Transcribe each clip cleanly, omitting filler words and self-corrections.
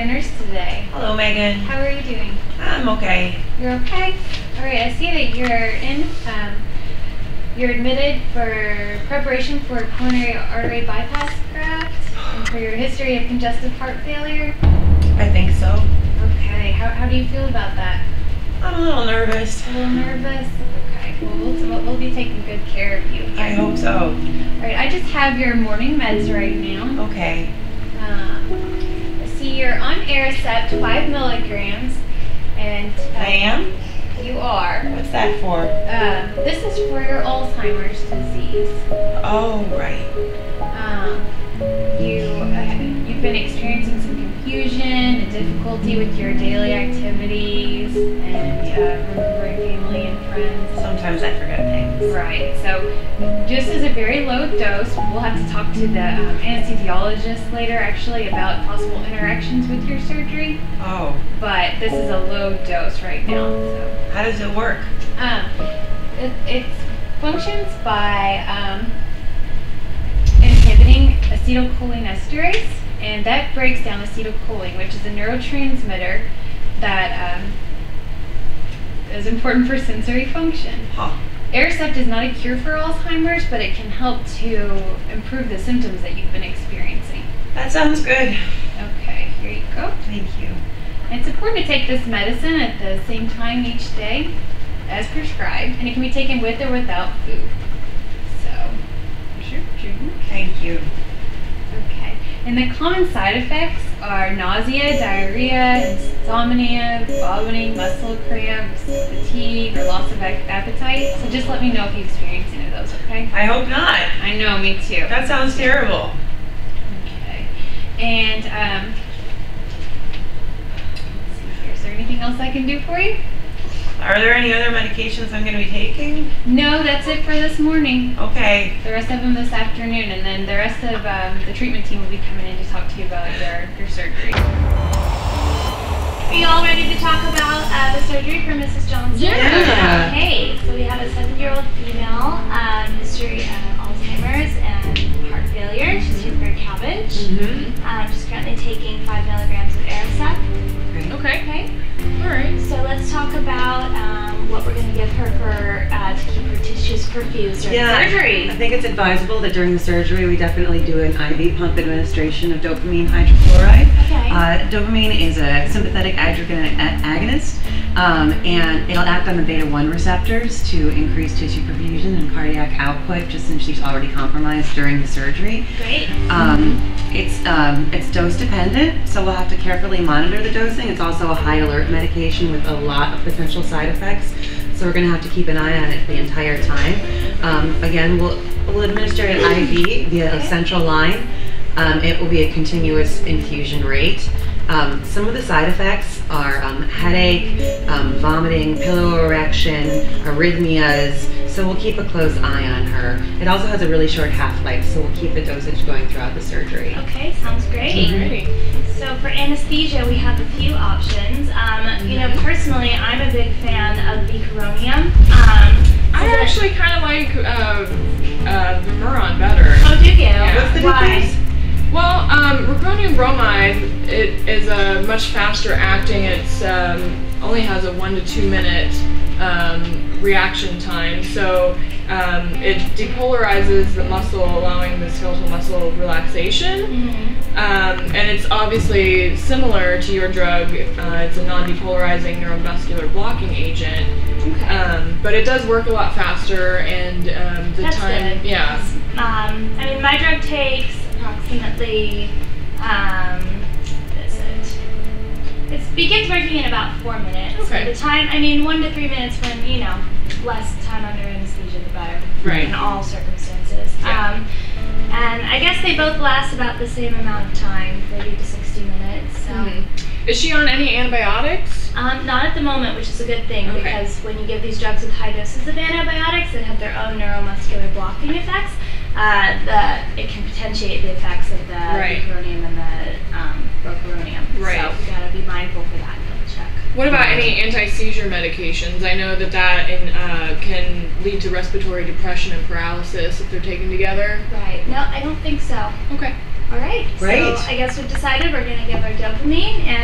their nurse today. Hello, Megan. How are you doing? I'm okay. You're okay? All right, I see that you're admitted for preparation for a coronary artery bypass graft and for your history of congestive heart failure. I think so. Okay, how do you feel about that? I'm a little nervous. A little nervous? Okay, well, we'll be taking good care of you. I hope so. All right, I just have your morning meds right now. Okay. I see you're on Aricept 5 milligrams, and I am? you are. What's that for? This is for your Alzheimer's disease. Oh, right. You've been experiencing some confusion and difficulty with your daily activities and remembering family and friends. Sometimes I forget things. Right. So this is a very low dose. We'll have to talk to the anesthesiologist later, actually, about possible interactions with your surgery. Oh. But this is a low dose right now. So. How does it work? It functions by inhibiting acetylcholinesterase, and that breaks down acetylcholine, which is a neurotransmitter that is important for sensory function. Huh. Aricept is not a cure for Alzheimer's, but it can help to improve the symptoms that you've been experiencing. That sounds good. Okay, here you go. Thank you. It's important to take this medicine at the same time each day as prescribed, and it can be taken with or without food. So, here's your drink. Thank you. Okay. And the common side effects are nausea, diarrhea, insomnia, vomiting, muscle cramps, fatigue, or loss of appetite. So just let me know if you experience any of those, okay? I hope not. I know, me too. That sounds terrible. Okay. And, let's see here. Is there anything else I can do for you? Are there any other medications I'm going to be taking? No, that's it for this morning. Okay. The rest of them this afternoon, and then the rest of the treatment team will be coming in to talk to you about your surgery. Are you all ready to talk about the surgery for Mrs. Johnson? Yeah. Okay, so we have a 7-year-old female, history of Alzheimer's and heart failure. She's here for a cabbage. She's currently taking 5 milligrams of Aricept. Okay. All right. So let's talk about what we're going to give her for to keep her tissues perfused during surgery. I think it's advisable that during the surgery we definitely do an IV pump administration of dopamine hydrochloride. Okay. Dopamine is a sympathetic adrenergic agonist, and it'll act on the beta-1 receptors to increase tissue perfusion and cardiac output, just since she's already compromised during the surgery. Great. It's dose dependent, so we'll have to carefully monitor the dosing. It's also a high alert medication with a lot of potential side effects, so we're going to have to keep an eye on it the entire time. Again, we'll administer an IV via a central line. It will be a continuous infusion rate. Some of the side effects are headache, vomiting, pillow erection, arrhythmias, so we'll keep a close eye on her. It also has a really short half-life, so we'll keep the dosage going throughout the surgery. Okay, sounds great. So for anesthesia, we have a few options. You know, personally, I'm a big fan of bicuronium. I actually kind of like Remeron better. Oh, do you? Yeah. What's the difference? Well, riconium bromide, it is a much faster acting. It's only has a 1 to 2 minute reaction time, so it depolarizes the muscle, allowing the skeletal muscle relaxation. And it's obviously similar to your drug. It's a non-depolarizing neuromuscular blocking agent. Okay. But it does work a lot faster, and the That's time, good. yeah. I mean, my drug takes approximately, it begins working in about 4 minutes. Okay. So the time, I mean, 1 to 3 minutes when, you know, less time under anesthesia, the better. Right. In all circumstances. Yeah. And I guess they both last about the same amount of time, 30 to 60 minutes. So. Is she on any antibiotics? Not at the moment, which is a good thing, because when you give these drugs with high doses of antibiotics that have their own neuromuscular blocking effects, it can potentiate the effects of the bicuronium and the procuronium. Right. So we gotta be mindful for that. Double check. What about any anti-seizure medications? I know that can lead to respiratory depression and paralysis if they're taken together. Right. No, I don't think so. Okay. All right. Great. So I guess we've decided we're going to give her dopamine and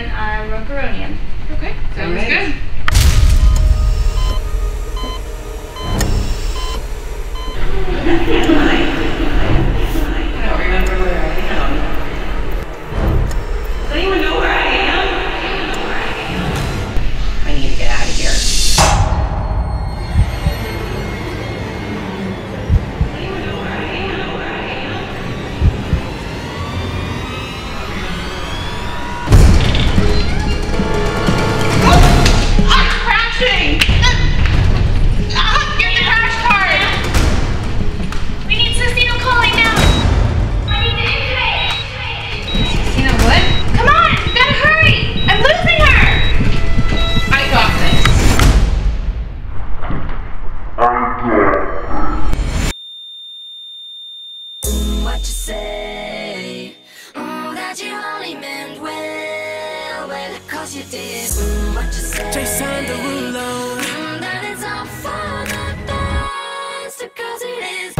course you did. What you said. Jason Derulo. That it's all for the best, because it is.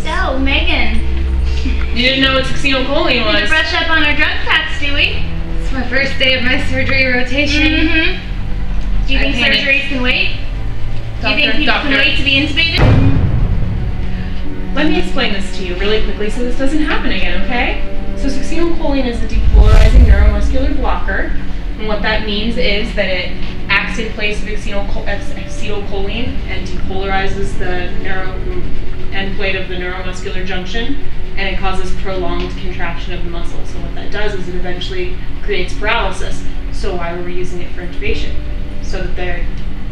So, Megan, You didn't know what succinylcholine we need to was. brush up on our drug facts, do we? It's my first day of my surgery rotation. Mm-hmm. Do you think panicked. surgeries can wait? Do you think Doctor, people doctor. can wait to be intubated? Let me explain this to you really quickly so this doesn't happen again, okay? So succinylcholine is a depolarizing neuromuscular blocker, and what that means is that it acts in place of acetylcholine and depolarizes the end plate of the neuromuscular junction, and it causes prolonged contraction of the muscle. So what that does is it eventually creates paralysis. So why were we using it for intubation? So that their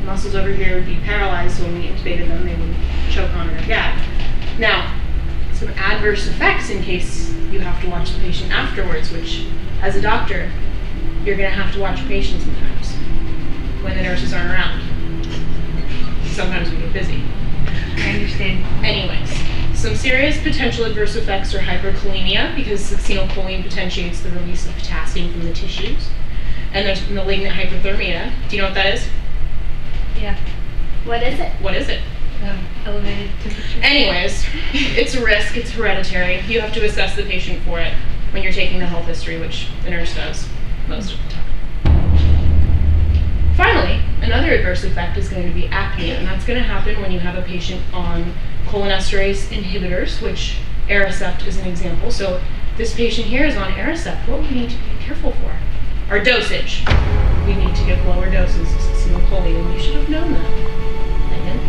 muscles over here would be paralyzed, so when we intubated them, they wouldn't choke on it or gag. Now, some adverse effects in case you have to watch the patient afterwards, which, as a doctor, you're going to have to watch your patient sometimes when the nurses aren't around. Sometimes we get busy. I understand. Anyways, some serious potential adverse effects are hyperkalemia, because succinylcholine potentiates the release of potassium from the tissues. And there's malignant hyperthermia. Do you know what that is? Yeah. What is it? What is it? Elevated temperature. Anyways, it's a risk, it's hereditary. You have to assess the patient for it when you're taking the health history, which the nurse does most of the time. Finally, another adverse effect is going to be apnea, and that's going to happen when you have a patient on cholinesterase inhibitors, which Aricept is an example. So this patient here is on Aricept. What we need to be careful for? Our dosage. We need to give lower doses of succinylcholine, and you should have known that. Megan.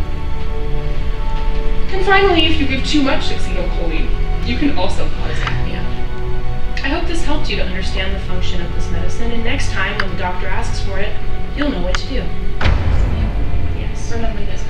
And finally, if you give too much succinylcholine, you can also cause apnea. I hope this helped you to understand the function of this medicine, and next time when the doctor asks for it, you'll know what to do. Yes. Remember this